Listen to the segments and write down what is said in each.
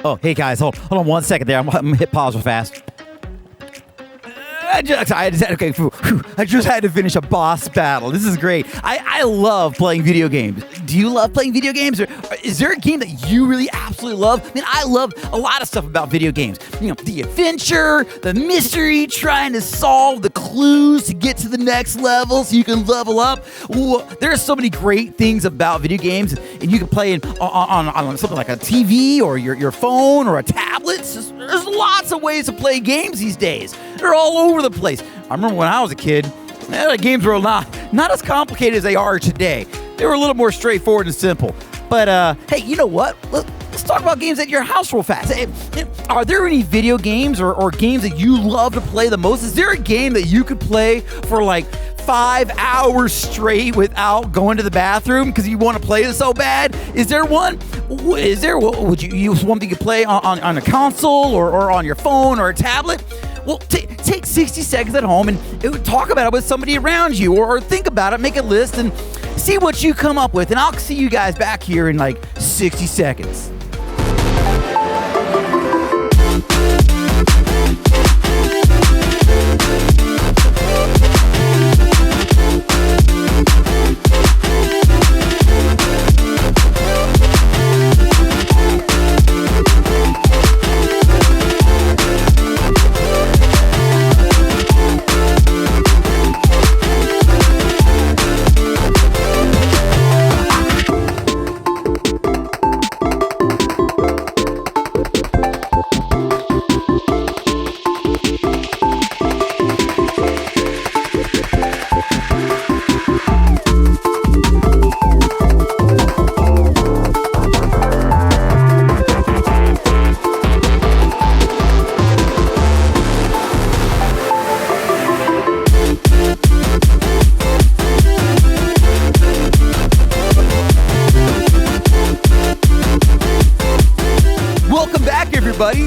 Oh, hey guys, hold on 1 second there. I'm gonna hit pause real fast. I just had to finish a boss battle. This is great. I love playing video games. Do you love playing video games? Or is there a game that you really absolutely love? I mean, I love a lot of stuff about video games. You know, the adventure, the mystery, trying to solve the clues to get to the next level so you can level up. Ooh, there are so many great things about video games, and you can play on something like a TV or your phone or a tablet. There's lots of ways to play games these days. They're all over the place. I remember when I was a kid, the games were not as complicated as they are today. They were a little more straightforward and simple. But hey, you know what? Let's talk about games at your house real fast. Are there any video games or games that you love to play the most? Is there a game that you could play for like 5 hours straight without going to the bathroom because you want to play it so bad? Is there one? Would you use one that you could play on a console or on your phone or a tablet? Well, take 60 seconds at home and talk about it with somebody around you, or think about it, make a list, and see what you come up with. And I'll see you guys back here in like 60 seconds.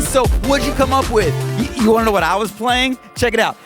So what'd you come up with? You want to know what I was playing? Check it out.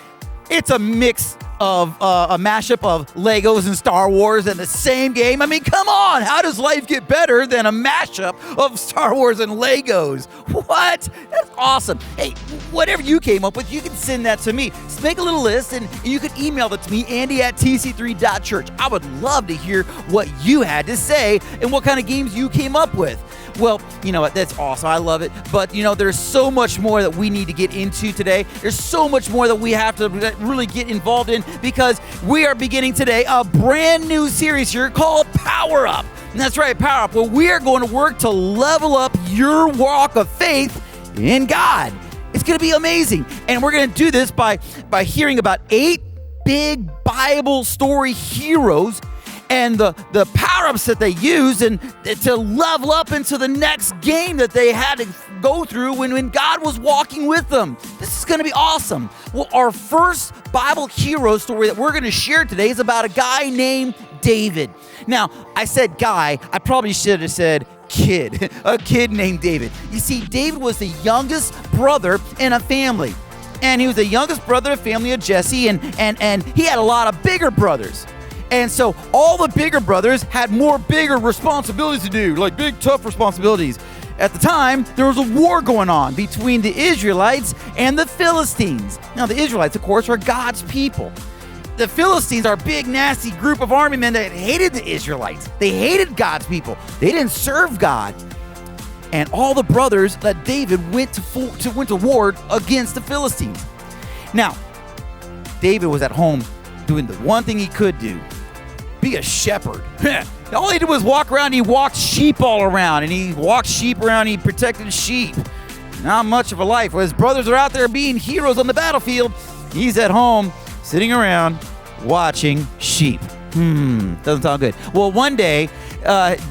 It's a mix of a mashup of Legos and Star Wars in the same game. I mean, come on. How does life get better than a mashup of Star Wars and Legos? What? That's awesome. Hey, whatever you came up with, you can send that to me. Just make a little list and you can email it to me, Andy@TC3.church. I would love to hear what you had to say and what kind of games you came up with. Well, you know what? That's awesome. I love it. But, you know, there's so much more that we need to get into today. There's so much more that we have to really get involved in, because we are beginning today a brand new series here called Power Up. And that's right, Power Up. Well, we are going to work to level up your walk of faith in God. It's going to be amazing. And we're going to do this by hearing about 8 big Bible story heroes and the power-ups that they used and to level up into the next game that they had to go through when God was walking with them. This is going to be awesome. Well, our first Bible hero story that we're going to share today is about a guy named David. Now, I said guy. I probably should have said kid. A kid named David. You see, David was the youngest brother in a family. And he was the youngest brother of the family of Jesse, and he had a lot of bigger brothers. And so all the bigger brothers had more bigger responsibilities to do, like big, tough responsibilities. At the time, there was a war going on between the Israelites and the Philistines. Now, the Israelites, of course, are God's people. The Philistines are a big, nasty group of army men that hated the Israelites. They hated God's people. They didn't serve God. And all the brothers that David went to war against the Philistines. Now, David was at home doing the one thing he could do. Be a shepherd. All he did was walk around. He walked sheep all around, and he walked sheep around. He protected sheep. Not much of a life. While his brothers are out there being heroes on the battlefield, he's at home sitting around watching sheep. Doesn't sound good. Well, one day,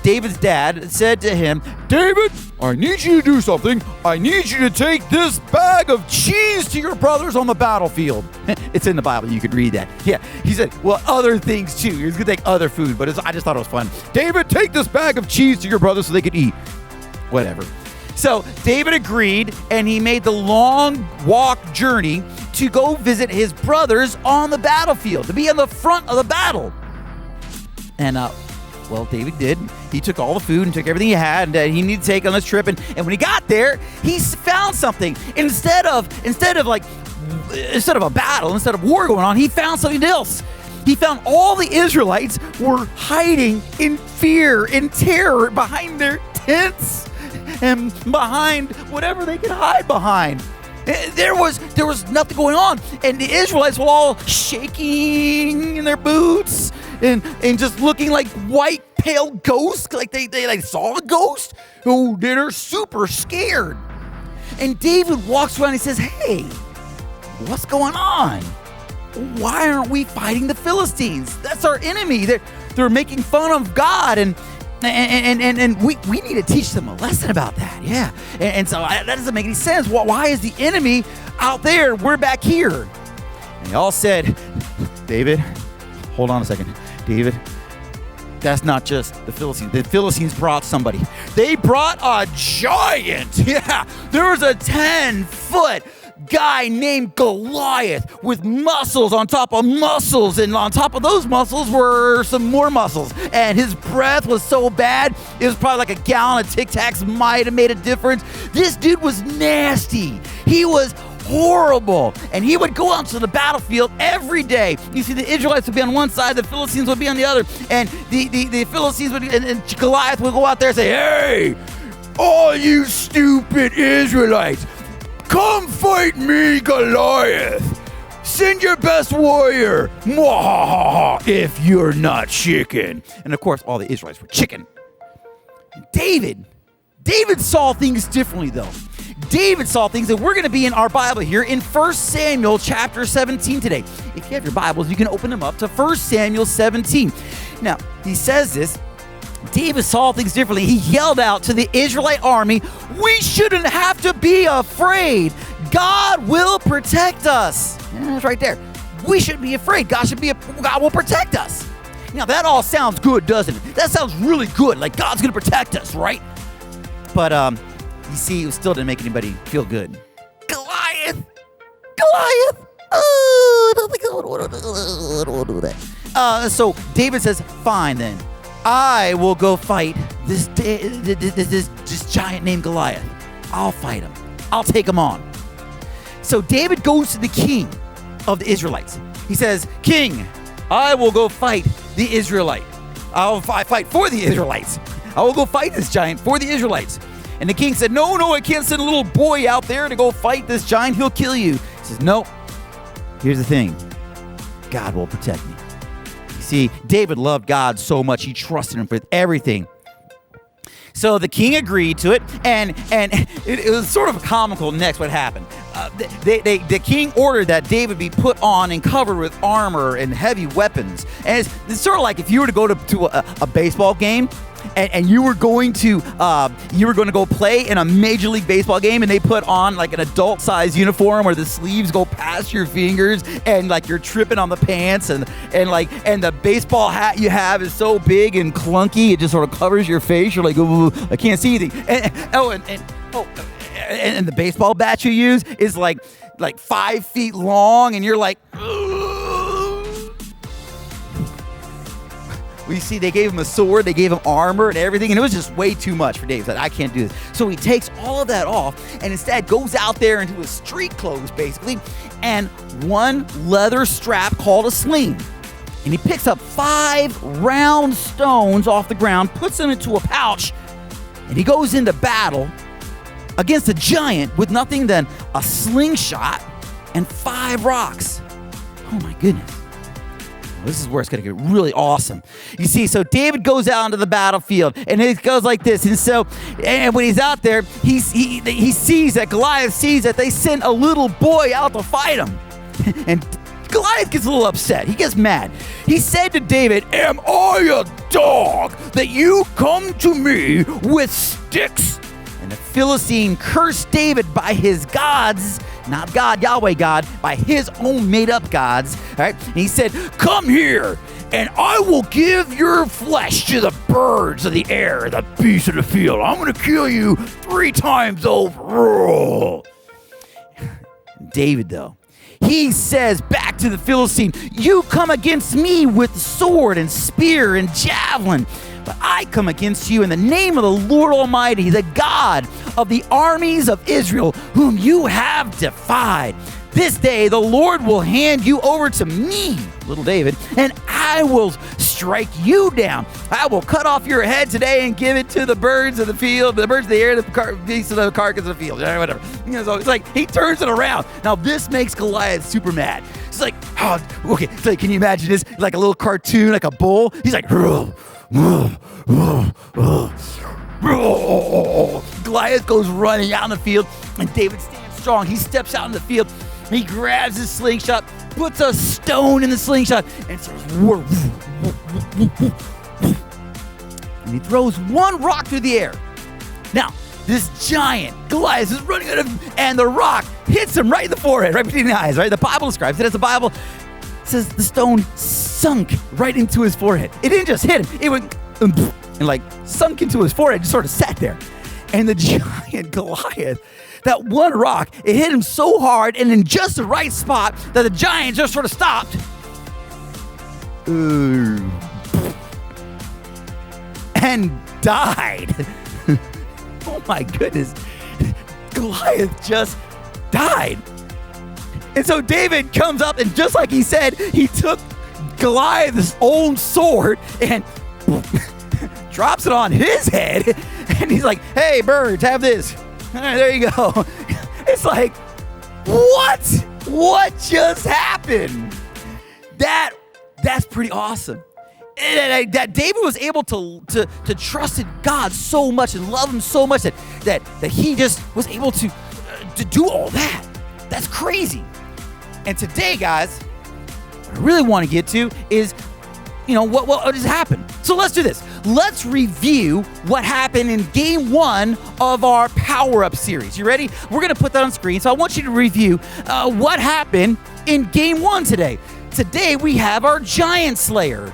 David's dad said to him, "David, I need you to do something. I need you to take this bag of cheese to your brothers on the battlefield." It's in the Bible. You could read that. Yeah. He said, well, other things too. He was going to take other food, but I just thought it was fun. "David, take this bag of cheese to your brothers so they could eat." Whatever. So David agreed, and he made the long walk journey to go visit his brothers on the battlefield, to be on the front of the battle. And Well, David did. He took all the food and took everything he had and he needed to take on this trip. And when he got there, he found something. Instead of a battle, instead of war going on, he found something else. He found all the Israelites were hiding in fear, in terror, behind their tents and behind whatever they could hide behind. There was nothing going on, and the Israelites were all shaking in their boots and just looking like white, pale ghosts, like they saw a ghost. Oh, they're super scared. And David walks around and he says, "Hey, what's going on? Why aren't we fighting the Philistines? That's our enemy. They're making fun of God, and we need to teach them a lesson about that." Yeah, and so that doesn't make any sense. Why is the enemy out there? We're back here. And they all said, "David, hold on a second, David. That's not just the Philistines. The Philistines brought somebody. They brought a giant. Yeah, there was a 10-foot guy named Goliath with muscles on top of muscles, and on top of those muscles were some more muscles, and his breath was so bad it was probably like a gallon of Tic Tacs might have made a difference. This dude was nasty. He was horrible, and he would go out to the battlefield every day. You see, the Israelites would be on one side, the Philistines would be on the other, and the Philistines would, and Goliath would go out there and say, "Hey, all you stupid Israelites, come fight me, Goliath. Send your best warrior. Mwahaha, if you're not chicken." And of course, all the Israelites were chicken. And David saw things differently, though. David saw things that we're going to be in our Bible here in 1 Samuel chapter 17 today. If you have your Bibles, you can open them up to 1 Samuel 17. Now, he says this. David saw things differently. He yelled out to the Israelite army, "We shouldn't have to be afraid. God will protect us." Yeah, that's right there. We shouldn't be afraid. God will protect us. Now, that all sounds good, doesn't it? That sounds really good. Like God's going to protect us, right? But, you see, it still didn't make anybody feel good. Goliath! Oh, I don't want to do that. So David says, "Fine then. I will go fight this giant named Goliath. I'll fight him. I'll take him on." So David goes to the king of the Israelites. He says, "King, I will go fight the Israelite. I'll fight for the Israelites. I will go fight this giant for the Israelites." And the king said, No, I can't send a little boy out there to go fight this giant. He'll kill you." He says, "No, here's the thing. God will protect me." See, David loved God so much, he trusted him with everything. So the king agreed to it, and it was sort of comical next what happened. The king ordered that David be put on and covered with armor and heavy weapons. And it's sort of like if you were to go to a baseball game, and you were going to go play in a Major League Baseball game, and they put on like an adult-sized uniform where the sleeves go past your fingers, and like you're tripping on the pants, and the baseball hat you have is so big and clunky it just sort of covers your face. You're like, "Ooh, I can't see anything." And the baseball bat you use is like 5 feet long, and you're like, "Ugh." We see they gave him a sword, they gave him armor and everything, and it was just way too much for David. He said, "I can't do this." So he takes all of that off and instead goes out there into his street clothes, basically, and one leather strap called a sling. And he picks up 5 round stones off the ground, puts them into a pouch, and he goes into battle against a giant with nothing than a slingshot and 5 rocks. Oh my goodness. This is where it's going to get really awesome. You see, so David goes out onto the battlefield, and it goes like this. And when he's out there, he sees that Goliath sees that they sent a little boy out to fight him. And Goliath gets a little upset. He gets mad. He said to David, "Am I a dog that you come to me with sticks?" And the Philistine cursed David by his gods, not God, Yahweh God, by his own made-up gods. All right? And he said, "Come here, and I will give your flesh to the birds of the air, the beasts of the field. I'm going to kill you 3 times over." David, though, he says back to the Philistine, you come against me with sword and spear and javelin, but I come against you in the name of the Lord Almighty, the God of the armies of Israel, whom you have defied. This day the Lord will hand you over to me, little David, and I will strike you down. I will cut off your head today and give it to the birds of the field, the birds of the air, the beasts of the carcass of the field, whatever. So it's like he turns it around. Now this makes Goliath super mad. It's like, oh, okay. It's like, can you imagine this? Like a little cartoon, like a bull. He's like, Goliath goes running out in the field, and David stands strong. He steps out in the field. He grabs his slingshot, puts a stone in the slingshot, and starts and he throws one rock through the air. Now, this giant Goliath is running at him, and the rock hits him right in the forehead, right between the eyes, right? The Bible describes it as the Bible says the stone sunk right into his forehead. It didn't just hit him. It went and like sunk into his forehead, just sort of sat there. And the giant Goliath, that one rock, it hit him so hard and in just the right spot that the giant just sort of stopped. And died. Oh my goodness. Goliath just died. And so David comes up, and just like he said, he took Goliath's own sword and drops it on his head. And he's like, hey, birds, have this. All right, there you go. It's like, what? What just happened? That's pretty awesome. And that David was able to trust in God so much and love him so much that he just was able to do all that. That's crazy. And today, guys, what I really want to get to is, what has happened. So let's do this. Let's review what happened in game 1 of our power-up series. You ready? We're going to put that on screen. So I want you to review what happened in game 1 today. Today, we have our giant slayer.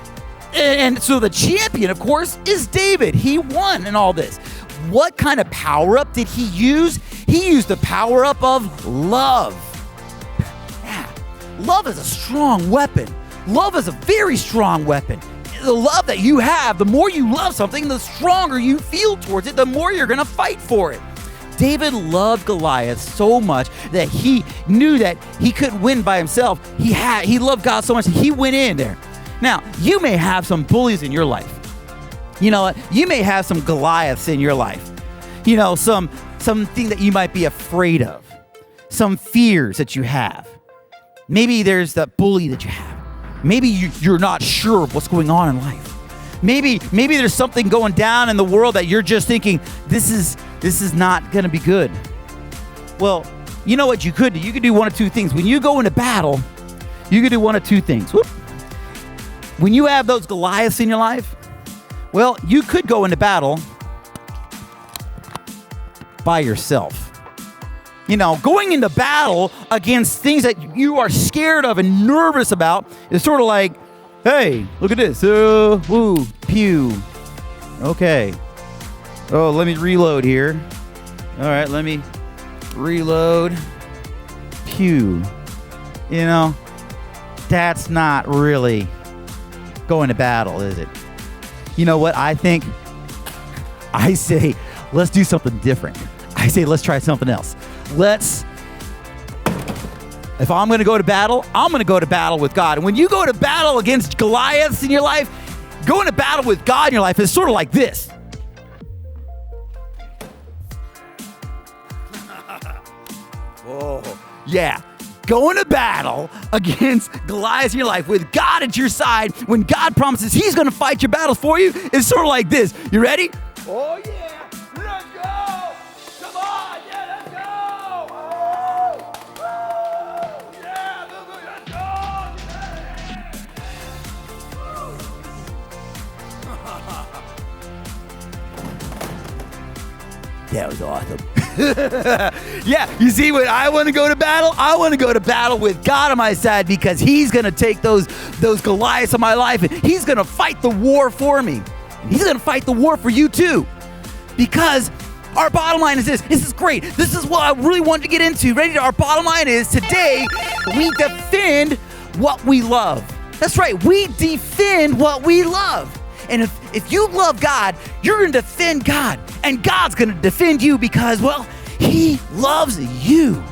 And so the champion, of course, is David. He won in all this. What kind of power-up did he use? He used the power-up of love. Yeah. Love is a strong weapon. Love is a very strong weapon. The love that you have, the more you love something, the stronger you feel towards it, the more you're going to fight for it. David loved Goliath so much that he knew that he couldn't win by himself. He loved God so much that he went in there. Now, you may have some bullies in your life. You know what? You may have some Goliaths in your life. Something that you might be afraid of. Some fears that you have. Maybe there's that bully that you have. Maybe you're not sure of what's going on in life. Maybe there's something going down in the world that you're just thinking, this is not going to be good. Well, you know what you could do? You could do one of two things. When you go into battle, you could do one of two things. Whoop. When you have those Goliaths in your life, well, you could go into battle by yourself. Going into battle against things that you are scared of and nervous about is sort of like, hey, look at this. Woo, pew. Okay. Oh, let me reload here. All right, let me reload. Pew. That's not really going to battle, is it? You know what? I say, let's do something different. I say, let's try something else. If I'm going to go to battle, I'm going to go to battle with God. And when you go to battle against Goliaths in your life, going to battle with God in your life is sort of like this. Whoa. Yeah. Going to battle against Goliath in your life with God at your side, when God promises he's going to fight your battles for you, is sort of like this. You ready? Oh, yeah. Let's go. Come on. Yeah, let's go. Oh, yeah. Let's go. That was awesome. Yeah, you see, when I want to go to battle, I want to go to battle with God on my side, because he's going to take those Goliaths of my life, and he's going to fight the war for me. And he's going to fight the war for you too. Because our bottom line is this. This is great. This is what I really wanted to get into. Ready? Our bottom line is today, We defend what we love. That's right. We defend what we love. And if you love God, you're going to defend God. And God's going to defend you because, well, he loves you.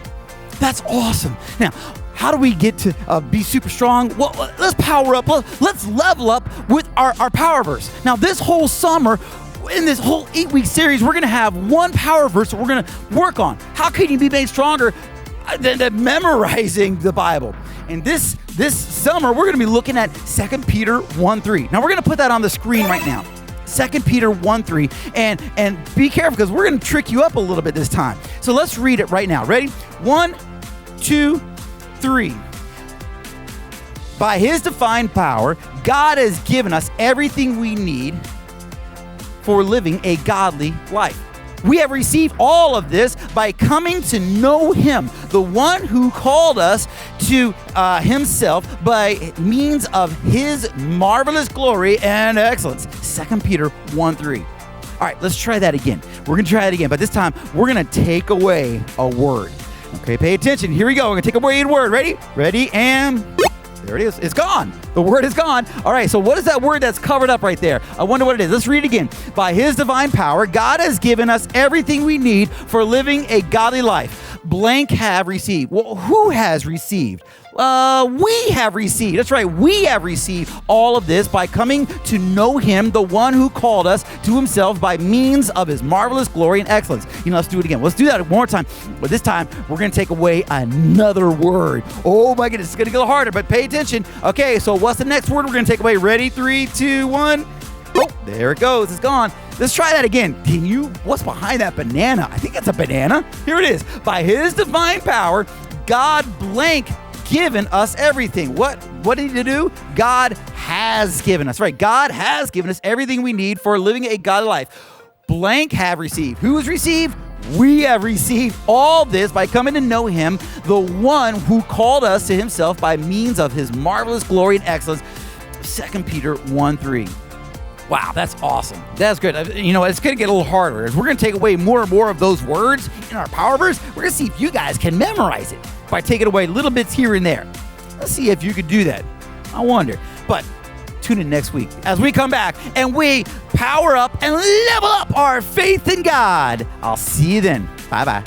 That's awesome. Now, how do we get to be super strong? Well, let's power up. Let's level up with our power verse. Now, this whole summer, in this whole 8-week series, we're going to have one power verse that we're going to work on. How can you be made stronger than memorizing the Bible? And this summer, we're going to be looking at 2 Peter 1:3. Now, we're going to put that on the screen right now. 2 Peter 1:3. And be careful because we're going to trick you up a little bit this time. So let's read it right now. Ready? 1, 2, 3. By his divine power, God has given us everything we need for living a godly life. We have received all of this by coming to know him, the one who called us to himself by means of his marvelous glory and excellence. 2 Peter 1:3. All right, let's try that again. We're going to try it again, but this time we're going to take away a word. Okay, pay attention. Here we go. We're going to take away a word. Ready? Ready, and there it is. It's gone. The word is gone. All right, so what is that word that's covered up right there? I wonder what it is. Let's read it again. By his divine power, God has given us everything we need for living a godly life. Blank have received. Well, who has received? We have received. That's right. We have received all of this by coming to know him, the one who called us to himself by means of his marvelous glory and excellence. Let's do it again. Let's do that one more time. But this time, we're going to take away another word. Oh my goodness, it's going to get a little harder, but pay attention. Okay, so what's the next word we're going to take away? Ready? 3, 2, 1. Oh, there it goes. It's gone. Let's try that again. What's behind that banana? I think it's a banana. Here it is. By his divine power, God blank given us everything. What did he do? God has given us, right? God has given us everything we need for living a godly life. Blank have received. Who has received? We have received all this by coming to know him, the one who called us to himself by means of his marvelous glory and excellence. 2 Peter 1:3. Wow, that's awesome. That's good. It's going to get a little harder. As we're going to take away more and more of those words in our power verse, we're going to see if you guys can memorize it by taking away little bits here and there. Let's see if you could do that. I wonder. But tune in next week as we come back and we power up and level up our faith in God. I'll see you then. Bye-bye.